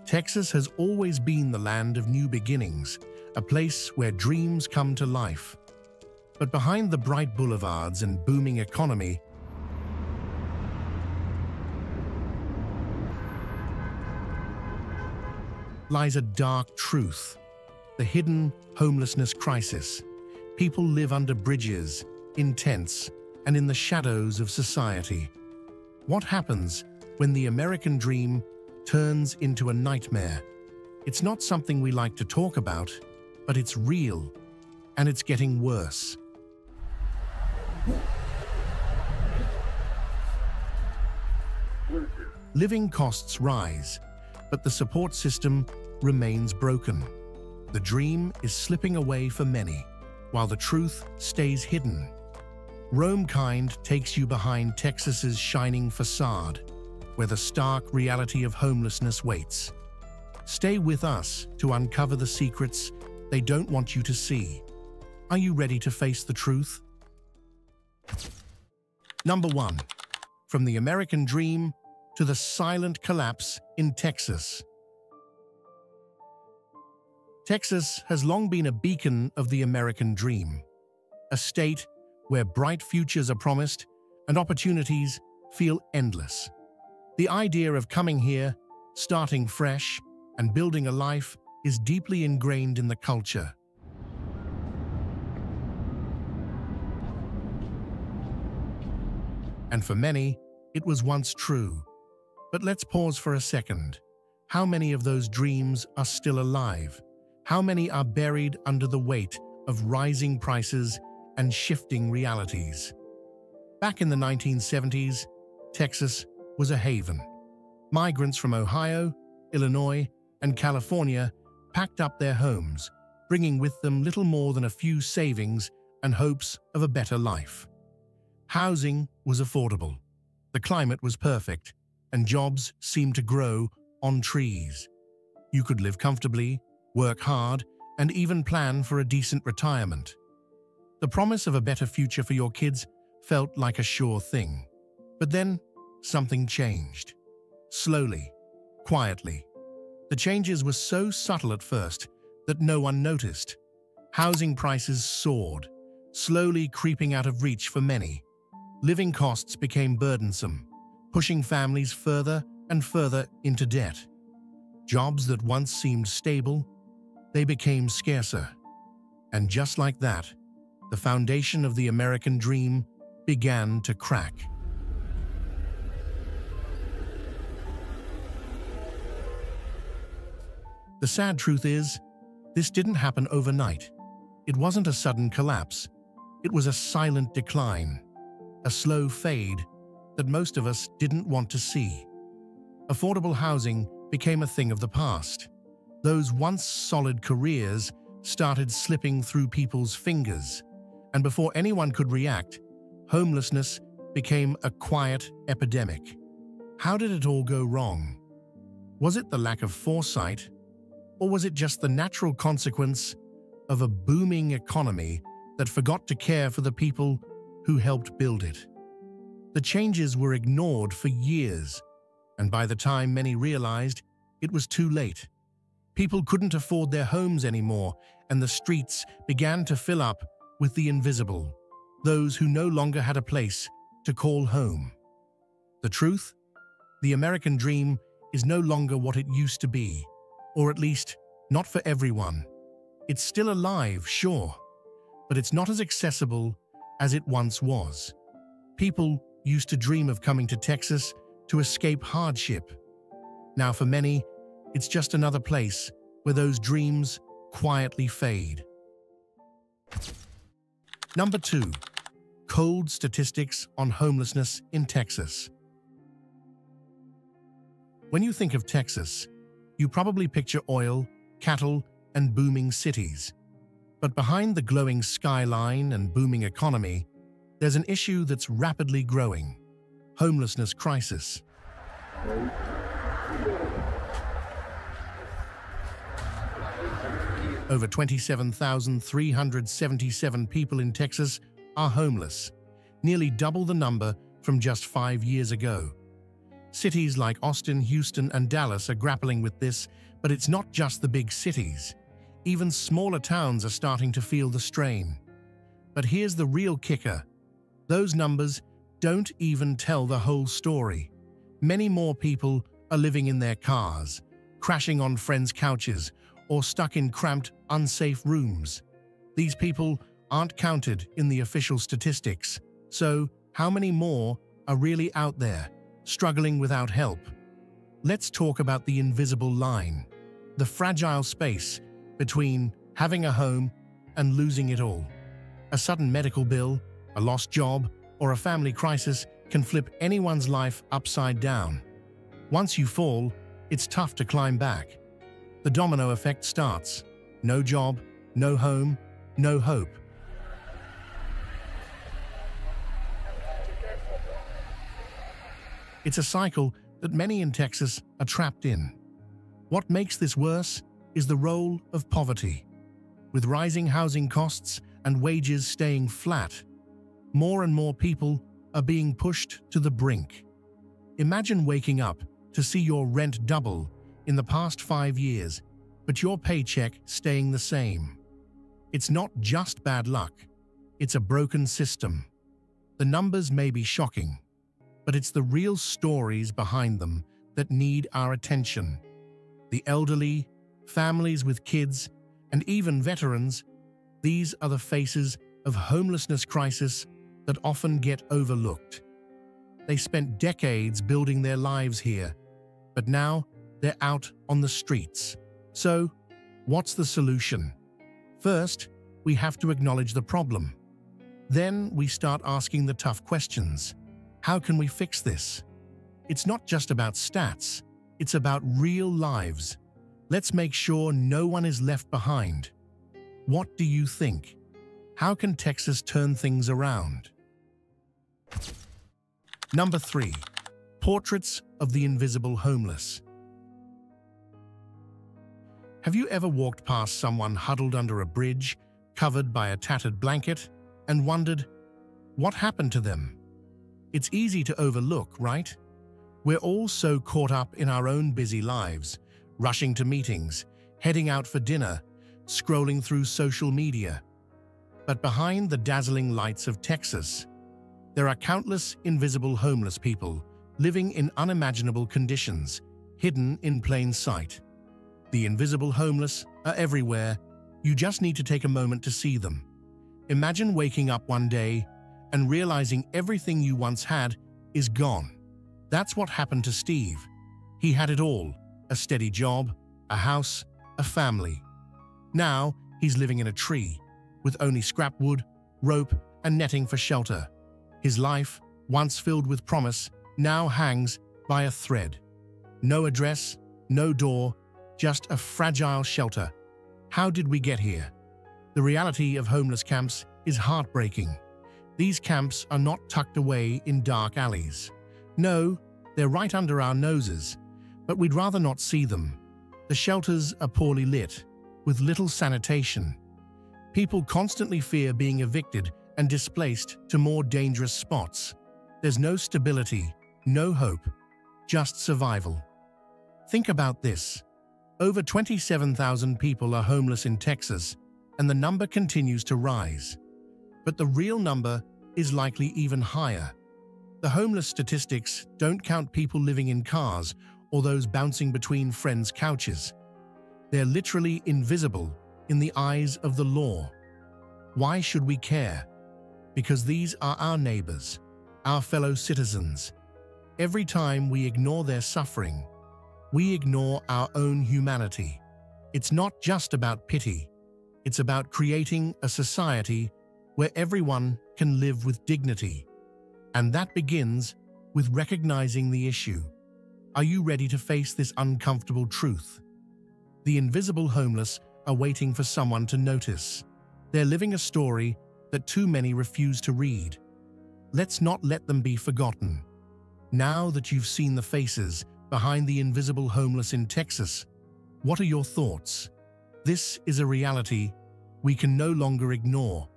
Texas has always been the land of new beginnings, a place where dreams come to life. But behind the bright boulevards and booming economy lies a dark truth, the hidden homelessness crisis. People live under bridges, in tents, and in the shadows of society. What happens when the American dream turns into a nightmare? It's not something we like to talk about, but it's real, and it's getting worse. Living costs rise, but the support system remains broken. The dream is slipping away for many, while the truth stays hidden. Rome Kind takes you behind Texas's shining facade, where the stark reality of homelessness waits. Stay with us to uncover the secrets they don't want you to see. Are you ready to face the truth? Number 1. From the American dream to the silent collapse in Texas. Texas has long been a beacon of the American dream, a state where bright futures are promised and opportunities feel endless. The idea of coming here, starting fresh, and building a life is deeply ingrained in the culture. And for many, it was once true. But let's pause for a second. How many of those dreams are still alive? How many are buried under the weight of rising prices and shifting realities? Back in the 1970s, Texas was a haven. Migrants from Ohio, Illinois, and California packed up their homes, bringing with them little more than a few savings and hopes of a better life. Housing was affordable, the climate was perfect, and jobs seemed to grow on trees. You could live comfortably, work hard, and even plan for a decent retirement. The promise of a better future for your kids felt like a sure thing. But then, something changed. Slowly, quietly. The changes were so subtle at first that no one noticed. Housing prices soared, slowly creeping out of reach for many. Living costs became burdensome, pushing families further and further into debt. Jobs that once seemed stable, they became scarcer. And just like that, the foundation of the American dream began to crack. The sad truth is, this didn't happen overnight. It wasn't a sudden collapse. It was a silent decline, a slow fade that most of us didn't want to see. Affordable housing became a thing of the past. Those once solid careers started slipping through people's fingers, and before anyone could react, homelessness became a quiet epidemic. How did it all go wrong? Was it the lack of foresight, or was it just the natural consequence of a booming economy that forgot to care for the people who helped build it? The changes were ignored for years, and by the time many realized, it was too late. People couldn't afford their homes anymore, and the streets began to fill up with the invisible, those who no longer had a place to call home. The truth? The American dream is no longer what it used to be, or at least not for everyone. It's still alive, sure, but it's not as accessible as it once was. People used to dream of coming to Texas to escape hardship. Now for many, it's just another place where those dreams quietly fade. Number 2. Cold statistics on homelessness in Texas. When you think of Texas, you probably picture oil, cattle, and booming cities. But behind the glowing skyline and booming economy, there's an issue that's rapidly growing: homelessness crisis. Over 27,377 people in Texas are homeless, nearly double the number from just 5 years ago. Cities like Austin, Houston, and Dallas are grappling with this, but it's not just the big cities. Even smaller towns are starting to feel the strain. But here's the real kicker. Those numbers don't even tell the whole story. Many more people are living in their cars, crashing on friends' couches, or stuck in cramped, unsafe rooms. These people aren't counted in the official statistics. So, how many more are really out there, struggling without help? Let's talk about the invisible line, the fragile space between having a home and losing it all. A sudden medical bill, a lost job, or a family crisis can flip anyone's life upside down. Once you fall, it's tough to climb back. The domino effect starts. No job, no home, no hope. It's a cycle that many in Texas are trapped in. What makes this worse is the role of poverty. With rising housing costs and wages staying flat, more and more people are being pushed to the brink. Imagine waking up to see your rent double in the past 5 years, but your paycheck staying the same. It's not just bad luck, it's a broken system. The numbers may be shocking, but it's the real stories behind them that need our attention. The elderly, families with kids, and even veterans, these are the faces of homelessness crisis that often get overlooked. They spent decades building their lives here, but now they're out on the streets. So, what's the solution? First, we have to acknowledge the problem. Then we start asking the tough questions. How can we fix this? It's not just about stats, it's about real lives. Let's make sure no one is left behind. What do you think? How can Texas turn things around? Number 3. Portraits of the invisible homeless. Have you ever walked past someone huddled under a bridge, covered by a tattered blanket, and wondered, what happened to them? It's easy to overlook, right? We're all so caught up in our own busy lives, rushing to meetings, heading out for dinner, scrolling through social media. But behind the dazzling lights of Texas, there are countless invisible homeless people living in unimaginable conditions, hidden in plain sight. The invisible homeless are everywhere. You just need to take a moment to see them. Imagine waking up one day and realizing everything you once had is gone. That's what happened to Steve. He had it all: a steady job, a house, a family. Now he's living in a tree, with only scrap wood, rope, and netting for shelter. His life, once filled with promise, now hangs by a thread. No address, no door, just a fragile shelter. How did we get here? The reality of homeless camps is heartbreaking. These camps are not tucked away in dark alleys. No, they're right under our noses, but we'd rather not see them. The shelters are poorly lit, with little sanitation. People constantly fear being evicted and displaced to more dangerous spots. There's no stability, no hope, just survival. Think about this. Over 27,000 people are homeless in Texas, and the number continues to rise. But the real number is likely even higher. The homeless statistics don't count people living in cars or those bouncing between friends' couches. They're literally invisible in the eyes of the law. Why should we care? Because these are our neighbors, our fellow citizens. Every time we ignore their suffering, we ignore our own humanity. It's not just about pity. It's about creating a society where everyone can live with dignity. And that begins with recognizing the issue. Are you ready to face this uncomfortable truth? The invisible homeless are waiting for someone to notice. They're living a story that too many refuse to read. Let's not let them be forgotten. Now that you've seen the faces behind the invisible homeless in Texas, what are your thoughts? This is a reality we can no longer ignore.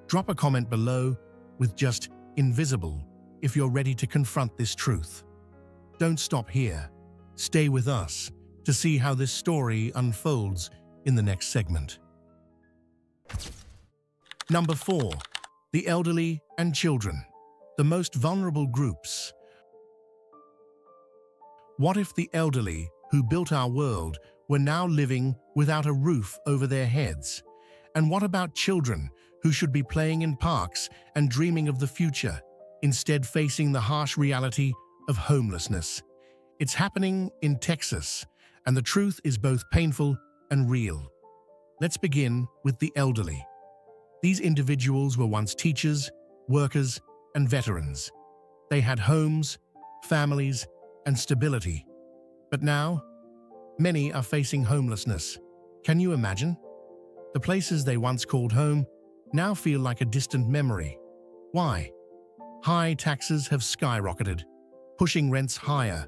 Drop a comment below with just "invisible" if you're ready to confront this truth. don't stop here. Stay with us to see how this story unfolds in the next segment. Number 4. The elderly and children, the most vulnerable groups. What if the elderly, who built our world, were now living without a roof over their heads? And what about children who should be playing in parks and dreaming of the future, instead facing the harsh reality of homelessness? It's happening in Texas, and the truth is both painful and real. Let's begin with the elderly. These individuals were once teachers, workers, and veterans. They had homes, families, and stability. But now, many are facing homelessness. Can you imagine? The places they once called home now feel like a distant memory. Why? High taxes have skyrocketed, pushing rents higher.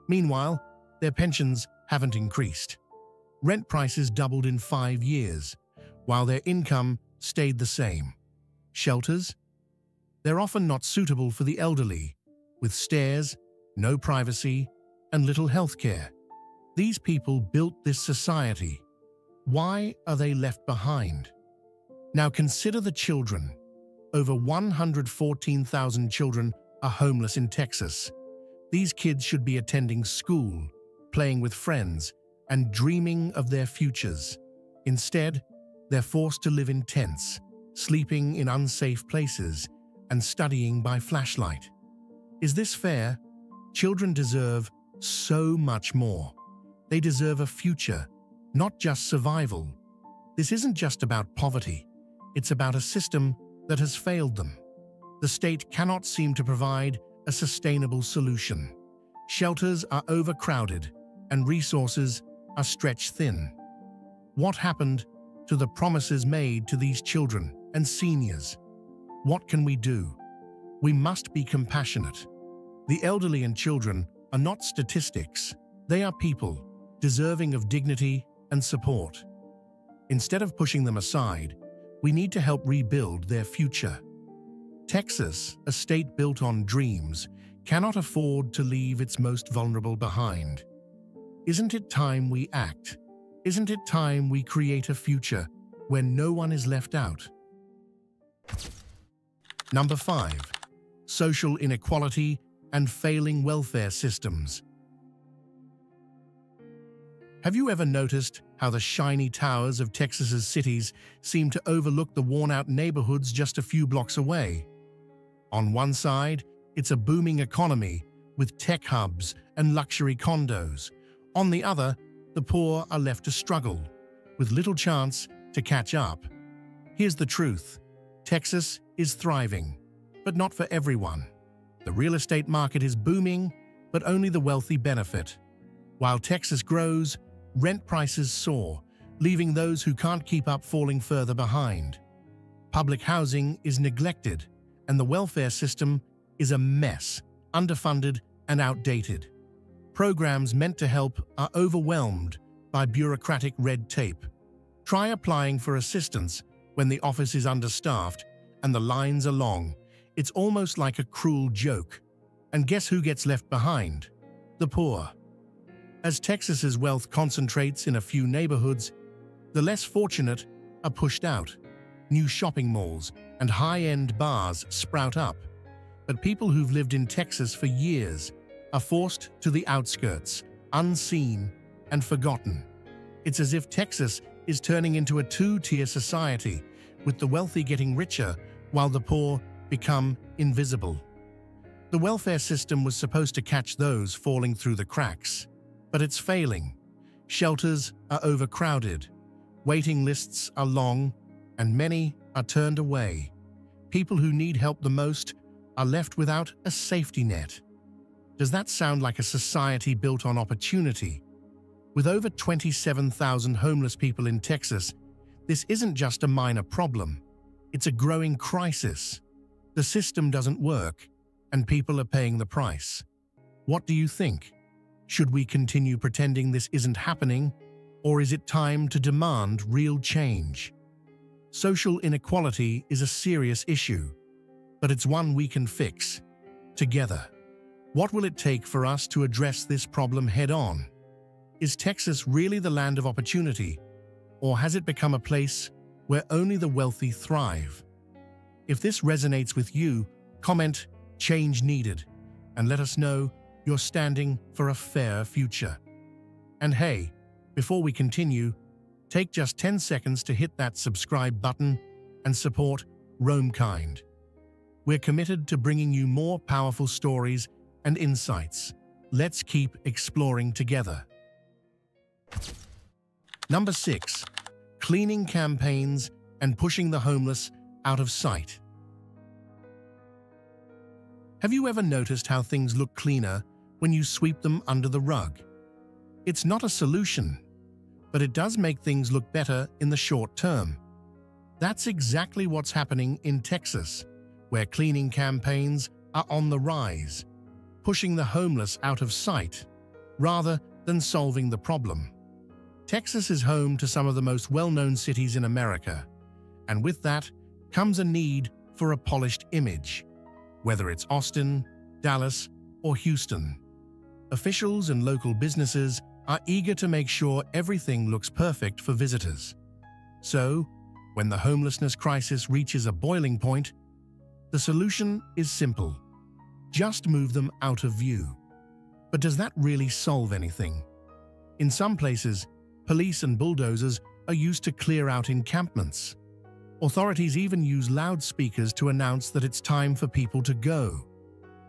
Meanwhile, their pensions haven't increased. Rent prices doubled in 5 years, while their income stayed the same. Shelters? They're often not suitable for the elderly, with stairs, no privacy, and little health care. These people built this society. Why are they left behind? Now consider the children. Over 114,000 children are homeless in Texas. These kids should be attending school, playing with friends, and dreaming of their futures. Instead, they're forced to live in tents, sleeping in unsafe places, and studying by flashlight. Is this fair? Children deserve so much more. They deserve a future, not just survival. This isn't just about poverty. It's about a system that has failed them. The state cannot seem to provide a sustainable solution. Shelters are overcrowded, and resources are stretched thin. What happened to the promises made to these children and seniors? What can we do? We must be compassionate. The elderly and children are not statistics. They are people, deserving of dignity and support. Instead of pushing them aside, we need to help rebuild their future. Texas, a state built on dreams, cannot afford to leave its most vulnerable behind. Isn't it time we act? Isn't it time we create a future where no one is left out? Number 5. Social inequality and failing welfare systems. Have you ever noticed how the shiny towers of Texas's cities seem to overlook the worn-out neighborhoods just a few blocks away? On one side, it's a booming economy with tech hubs and luxury condos. On the other, the poor are left to struggle, with little chance to catch up. Here's the truth. Texas is thriving, but not for everyone. The real estate market is booming, but only the wealthy benefit. While Texas grows, rent prices soar, leaving those who can't keep up falling further behind. Public housing is neglected, and the welfare system is a mess, underfunded and outdated. Programs meant to help are overwhelmed by bureaucratic red tape. Try applying for assistance when the office is understaffed and the lines are long. It's almost like a cruel joke. And guess who gets left behind? The poor. As Texas's wealth concentrates in a few neighborhoods, the less fortunate are pushed out. New shopping malls and high-end bars sprout up. But people who've lived in Texas for years are forced to the outskirts, unseen and forgotten. It's as if Texas is turning into a two-tier society, with the wealthy getting richer while the poor become invisible. The welfare system was supposed to catch those falling through the cracks, but it's failing. Shelters are overcrowded, waiting lists are long, and many are turned away. People who need help the most are left without a safety net. Does that sound like a society built on opportunity? With over 27,000 homeless people in Texas, this isn't just a minor problem. It's a growing crisis. The system doesn't work, and people are paying the price. What do you think? Should we continue pretending this isn't happening, or is it time to demand real change? Social inequality is a serious issue, but it's one we can fix together. What will it take for us to address this problem head-on? Is Texas really the land of opportunity, or has it become a place where only the wealthy thrive? If this resonates with you, comment "Change Needed" and let us know you're standing for a fair future. And hey, before we continue, take just 10 seconds to hit that subscribe button and support Roamkind. We're committed to bringing you more powerful stories and insights. Let's keep exploring together. Number 6. Cleaning campaigns and pushing the homeless out of sight. Have you ever noticed how things look cleaner when you sweep them under the rug? It's not a solution, but it does make things look better in the short term. That's exactly what's happening in Texas, where cleaning campaigns are on the rise, pushing the homeless out of sight rather than solving the problem. Texas is home to some of the most well-known cities in America, and with that comes a need for a polished image, whether it's Austin, Dallas, or Houston. Officials and local businesses are eager to make sure everything looks perfect for visitors. So, when the homelessness crisis reaches a boiling point, the solution is simple: just move them out of view. But does that really solve anything? In some places, police and bulldozers are used to clear out encampments. Authorities even use loudspeakers to announce that it's time for people to go.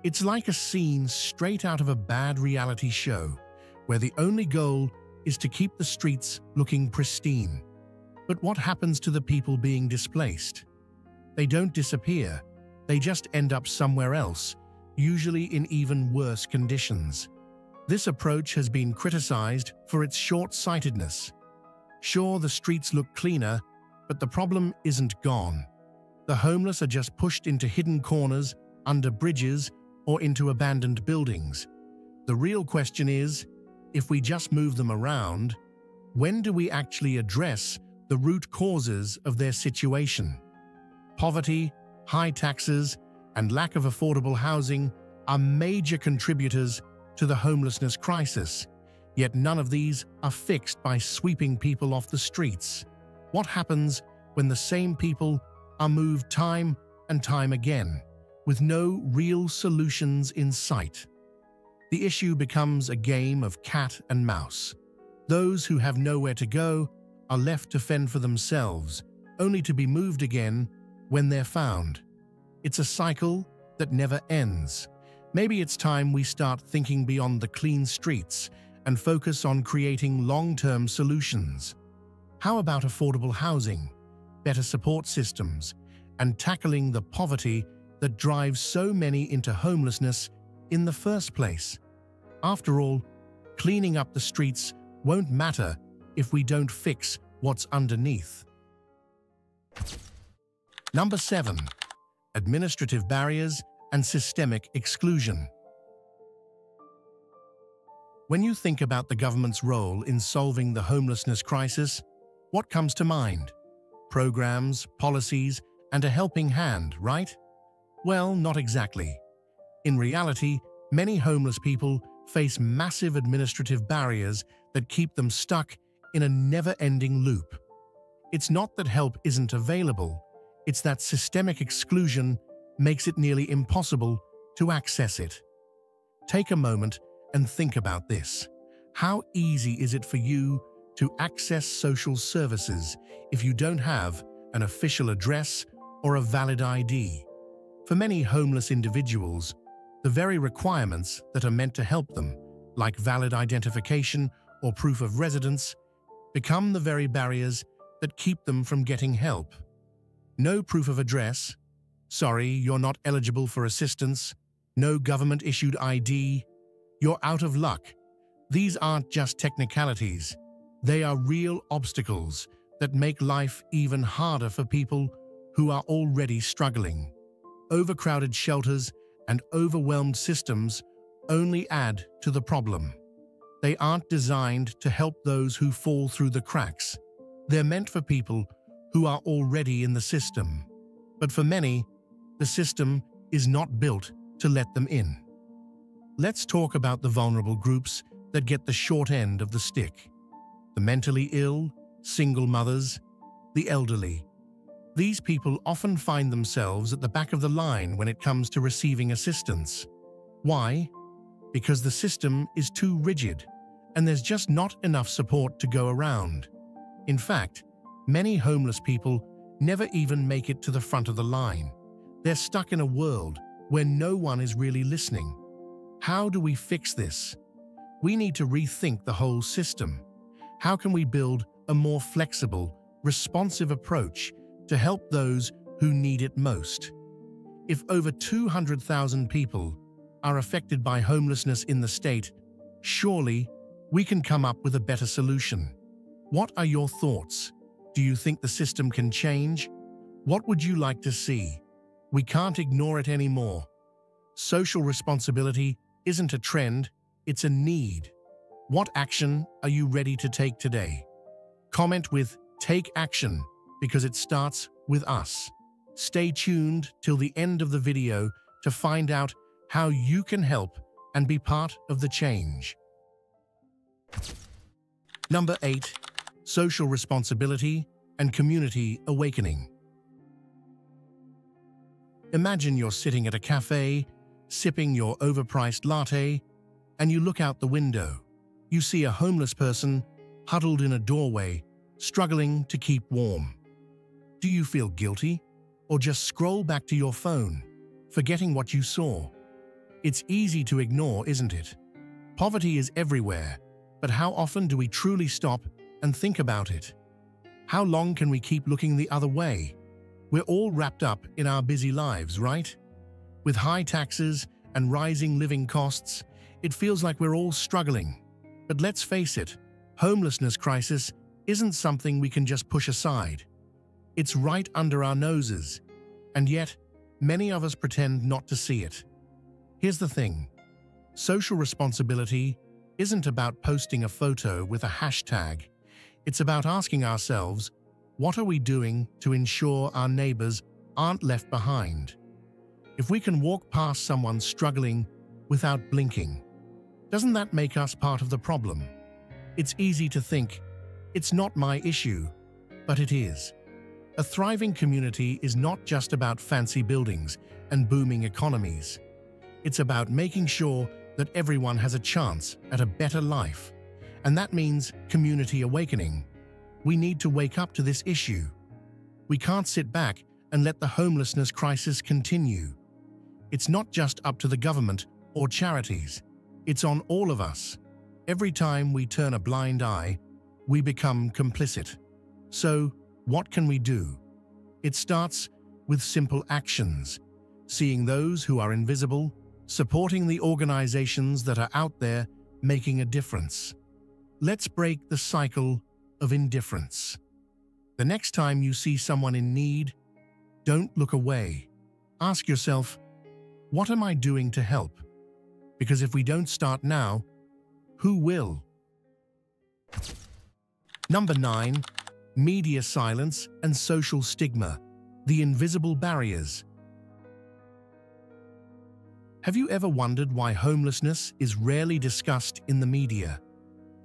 It's like a scene straight out of a bad reality show, where the only goal is to keep the streets looking pristine. But what happens to the people being displaced? They don't disappear, they just end up somewhere else, usually in even worse conditions. This approach has been criticized for its short-sightedness. Sure, the streets look cleaner, but the problem isn't gone. The homeless are just pushed into hidden corners, under bridges, or into abandoned buildings. The real question is, if we just move them around, when do we actually address the root causes of their situation? Poverty, high taxes, and lack of affordable housing are major contributors to the homelessness crisis, yet none of these are fixed by sweeping people off the streets. What happens when the same people are moved time and time again, with no real solutions in sight? The issue becomes a game of cat and mouse. Those who have nowhere to go are left to fend for themselves, only to be moved again when they're found. It's a cycle that never ends. Maybe it's time we start thinking beyond the clean streets and focus on creating long-term solutions. How about affordable housing, better support systems, and tackling the poverty that drives so many into homelessness in the first place? After all, cleaning up the streets won't matter if we don't fix what's underneath. Number 7. Administrative barriers and systemic exclusion. When you think about the government's role in solving the homelessness crisis, what comes to mind? Programs, policies, and a helping hand, right? Well, not exactly. In reality, many homeless people face massive administrative barriers that keep them stuck in a never-ending loop. It's not that help isn't available, it's that systemic exclusion makes it nearly impossible to access it. Take a moment and think about this. How easy is it for you to access social services if you don't have an official address or a valid ID? For many homeless individuals, the very requirements that are meant to help them, like valid identification or proof of residence, become the very barriers that keep them from getting help. No proof of address, sorry, you're not eligible for assistance, no government-issued ID, you're out of luck. These aren't just technicalities, they are real obstacles that make life even harder for people who are already struggling. Overcrowded shelters and overwhelmed systems only add to the problem. They aren't designed to help those who fall through the cracks. They're meant for people who are already in the system. But for many, the system is not built to let them in. Let's talk about the vulnerable groups that get the short end of the stick. The mentally ill, single mothers, the elderly. These people often find themselves at the back of the line when it comes to receiving assistance. Why? Because the system is too rigid, and there's just not enough support to go around. In fact, many homeless people never even make it to the front of the line. They're stuck in a world where no one is really listening. How do we fix this? We need to rethink the whole system. How can we build a more flexible, responsive approach to help those who need it most? If over 200,000 people are affected by homelessness in the state, surely we can come up with a better solution. What are your thoughts? Do you think the system can change? What would you like to see? We can't ignore it anymore. Social responsibility isn't a trend, it's a need. What action are you ready to take today? Comment with "Take action," because it starts with us. Stay tuned till the end of the video to find out how you can help and be part of the change. Number 8. Social responsibility and community awakening. Imagine you're sitting at a cafe, sipping your overpriced latte, and you look out the window. You see a homeless person huddled in a doorway, struggling to keep warm. Do you feel guilty, or just scroll back to your phone, forgetting what you saw? It's easy to ignore, isn't it? Poverty is everywhere, but how often do we truly stop and think about it? How long can we keep looking the other way? We're all wrapped up in our busy lives, right? With high taxes and rising living costs, it feels like we're all struggling. But let's face it, homelessness crisis isn't something we can just push aside. It's right under our noses, and yet many of us pretend not to see it. Here's the thing. Social responsibility isn't about posting a photo with a hashtag. It's about asking ourselves, what are we doing to ensure our neighbors aren't left behind? If we can walk past someone struggling without blinking, doesn't that make us part of the problem? It's easy to think, it's not my issue, but it is. A thriving community is not just about fancy buildings and booming economies. It's about making sure that everyone has a chance at a better life. And that means community awakening. We need to wake up to this issue. We can't sit back and let the homelessness crisis continue. It's not just up to the government or charities. It's on all of us. Every time we turn a blind eye, we become complicit. So, what can we do? It starts with simple actions, seeing those who are invisible, supporting the organizations that are out there making a difference. Let's break the cycle of indifference. The next time you see someone in need, don't look away. Ask yourself, what am I doing to help? Because if we don't start now, who will? Number 9. Media silence and social stigma, the invisible barriers. Have you ever wondered why homelessness is rarely discussed in the media?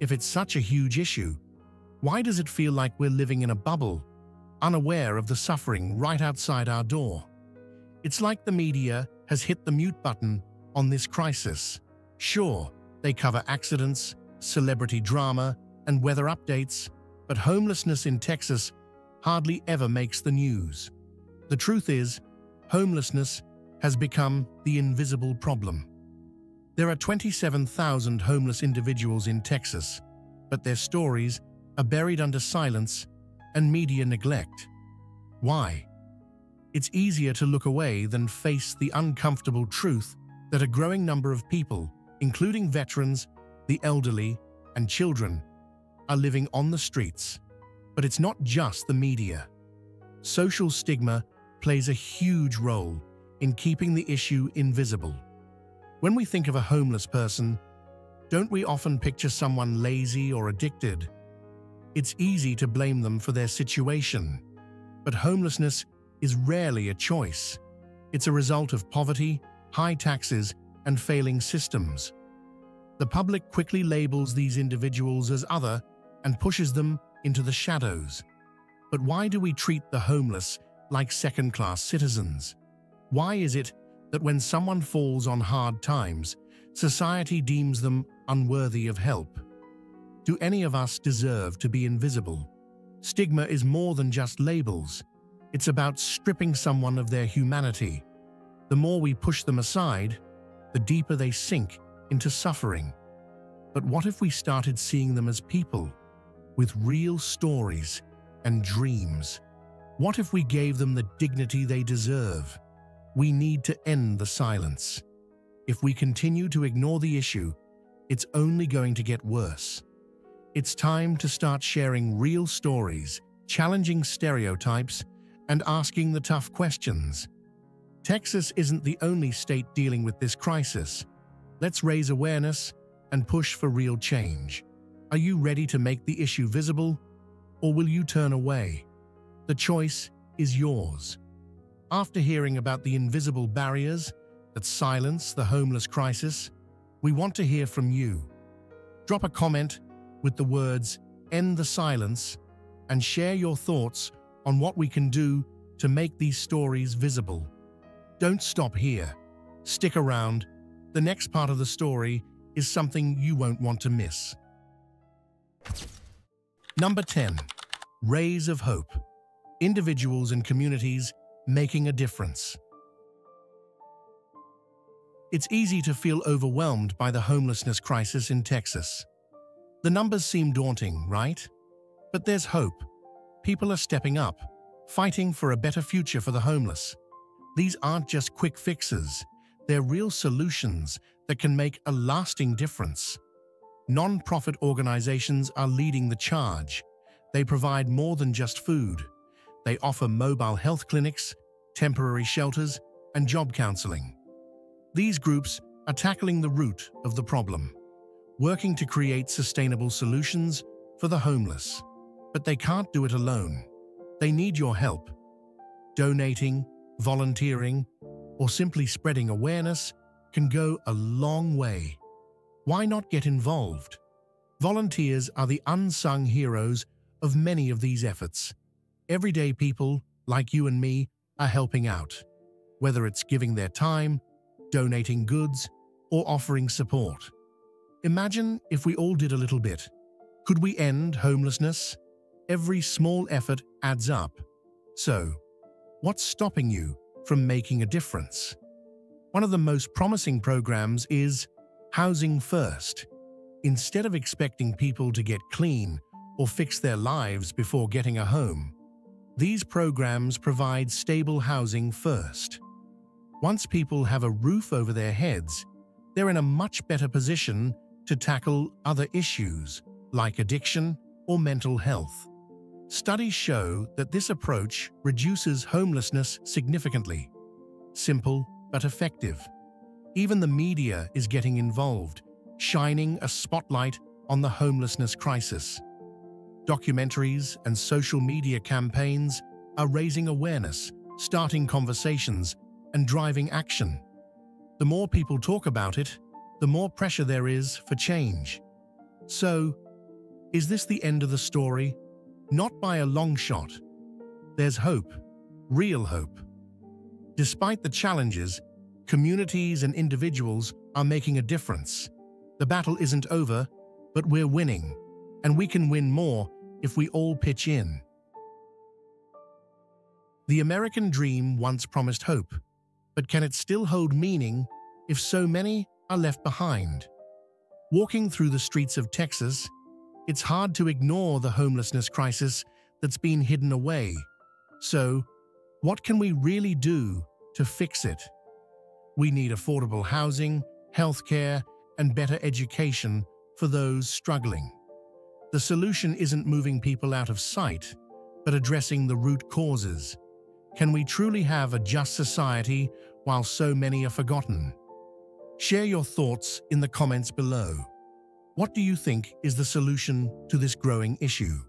If it's such a huge issue, why does it feel like we're living in a bubble, unaware of the suffering right outside our door? It's like the media has hit the mute button on this crisis. Sure, they cover accidents, celebrity drama, and weather updates, but homelessness in Texas hardly ever makes the news. The truth is, homelessness has become the invisible problem. There are 27,000 homeless individuals in Texas, but their stories are buried under silence and media neglect. Why? It's easier to look away than face the uncomfortable truth that a growing number of people, including veterans, the elderly, and children, are living on the streets. But it's not just the media. Social stigma plays a huge role in keeping the issue invisible. When we think of a homeless person, don't we often picture someone lazy or addicted? It's easy to blame them for their situation. But homelessness is rarely a choice. It's a result of poverty, high taxes, and failing systems. The public quickly labels these individuals as other and pushes them into the shadows. But why do we treat the homeless like second-class citizens? Why is it that when someone falls on hard times, society deems them unworthy of help? Do any of us deserve to be invisible? Stigma is more than just labels. It's about stripping someone of their humanity. The more we push them aside, the deeper they sink into suffering. But what if we started seeing them as people, with real stories and dreams? What if we gave them the dignity they deserve? We need to end the silence. If we continue to ignore the issue, it's only going to get worse. It's time to start sharing real stories, challenging stereotypes, and asking the tough questions. Texas isn't the only state dealing with this crisis. Let's raise awareness and push for real change. Are you ready to make the issue visible, or will you turn away? The choice is yours. After hearing about the invisible barriers that silence the homeless crisis, we want to hear from you. Drop a comment with the words "End the Silence" and share your thoughts on what we can do to make these stories visible. Don't stop here. Stick around. The next part of the story is something you won't want to miss. Number 10. Rays of Hope. Individuals and communities making a difference. It's easy to feel overwhelmed by the homelessness crisis in Texas. The numbers seem daunting, right? But there's hope. People are stepping up, fighting for a better future for the homeless. These aren't just quick fixes. They're real solutions that can make a lasting difference. Non-profit organizations are leading the charge. They provide more than just food. They offer mobile health clinics, temporary shelters, and job counseling. These groups are tackling the root of the problem, working to create sustainable solutions for the homeless. But they can't do it alone. They need your help. Donating, volunteering, or simply spreading awareness can go a long way. Why not get involved? Volunteers are the unsung heroes of many of these efforts. Everyday people, like you and me, are helping out, whether it's giving their time, donating goods, or offering support. Imagine if we all did a little bit. Could we end homelessness? Every small effort adds up. So, what's stopping you from making a difference? One of the most promising programs is Housing First. Instead of expecting people to get clean or fix their lives before getting a home, these programs provide stable housing first. Once people have a roof over their heads, they're in a much better position to tackle other issues like addiction or mental health. Studies show that this approach reduces homelessness significantly. Simple but effective. Even the media is getting involved, shining a spotlight on the homelessness crisis. Documentaries and social media campaigns are raising awareness, starting conversations, and driving action. The more people talk about it, the more pressure there is for change. So, is this the end of the story? Not by a long shot. There's hope, real hope. Despite the challenges, communities and individuals are making a difference. The battle isn't over, but we're winning, and we can win more if we all pitch in. The American dream once promised hope, but can it still hold meaning if so many are left behind? Walking through the streets of Texas, it's hard to ignore the homelessness crisis that's been hidden away. So, what can we really do to fix it? We need affordable housing, healthcare, and better education for those struggling. The solution isn't moving people out of sight, but addressing the root causes. Can we truly have a just society while so many are forgotten? Share your thoughts in the comments below. What do you think is the solution to this growing issue?